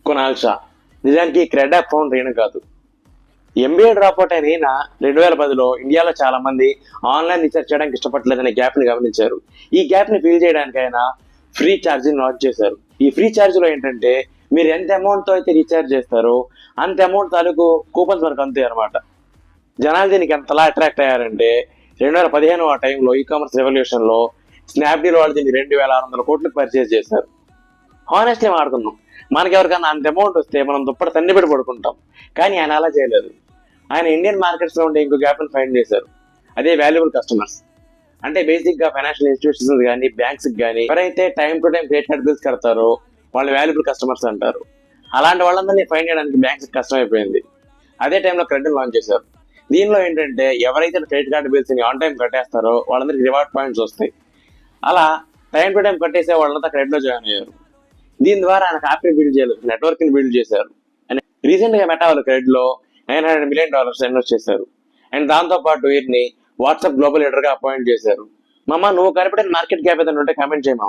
కునాల్ షా. నిజానికి cred app founder ఈయన కాదు. ఎంబీఏ డ్రాప్ అవుట్ అయిన ఈయన 2010లో ఇండియాలో చాలా మంది ఆన్లైన్ రీఛార్జ్ చేయడానికి ఇష్టపడలేదనే గ్యాప్ ని గమనించారు. ఈ గ్యాప్ ని ఫిల్ చేయడానికి ఆయన ఫ్రీ ఛార్జింగ్ లాంచ్ చేశారు. ఈ ఫ్రీ ఛార్జ్ లో ఏంటంటే మీరు ఎంత అమౌంట్ తో అయితే రీఛార్జ్ చేస్తారో అంత అమౌంట్ తాలూకు కూపన్స్ మనకు అందుతాయి అనమాట. జనాలు దీనికి ఎంతలా అట్రాక్ట్ అయ్యారంటే 2015 ఆ టైంలో ఈ కామర్స్ రెవల్యూషన్ లో స్నాప్డీల్ వాళ్ళు దీన్ని 2600 కోట్లకు పర్చేజ్ చేశారు. హానెస్ట్లీ మాడుతున్నాం, మనకి ఎవరికన్నా అంత అమౌంట్ వస్తే మనం దుప్పటి తన్నిపెట్టి పడుకుంటాం. కానీ ఆయన అలా చేయలేదు. ఆయన ఇండియన్ మార్కెట్స్ లో ఉండే ఇంకో గ్యాప్ ని ఫైండ్ చేశారు. అదే వాల్యుబుల్ కస్టమర్స్. అంటే బేసిక్ గా ఫైనాన్షియల్ ఇన్స్టిట్యూషన్స్ కానీ బ్యాంక్స్ కానీ ఎవరైతే time to time credit card bills కడతారో వాళ్ళు వాల్యుబుల్ కస్టమర్స్ అంటారు. అలాంటి వాళ్ళందరినీ ఫైండ్ చేయడానికి బ్యాంక్స్ కష్టం అయిపోయింది. అదే టైంలో క్రెడిట్ లాంచ్ చేశారు. దీనిలో ఏంటంటే ఎవరైతే క్రెడిట్ కార్డ్ బిల్స్ ని ఆన్ టైం కట్టేస్తారో వాళ్ళందరికీ రివార్డ్ పాయింట్స్ వస్తాయి. అలా టైం టు టైం కట్టేసే వాళ్ళంతా క్రెడిట్ లో జాయిన్ అయ్యారు. దీని ద్వారా ఆయన యాప్ ని బిల్డ్ చేయలేదు, నెట్వర్క్ ని బిల్డ్ చేశారు. అండ్ రీసెంట్ గా మెటా వాళ్ళు క్రెడిట్ లో $900 million ఇన్వెస్ట్ చేశారు. అండ్ దాంతో పాటు వీరిని వాట్సాప్ గ్లోబల్ లీడర్ గా అపాయింట్ చేశారు. మామ, నువ్వు కనిపెట్టిన మార్కెట్ క్యాప్ ఏదైనా ఉంటే కామెంట్ చేయమా.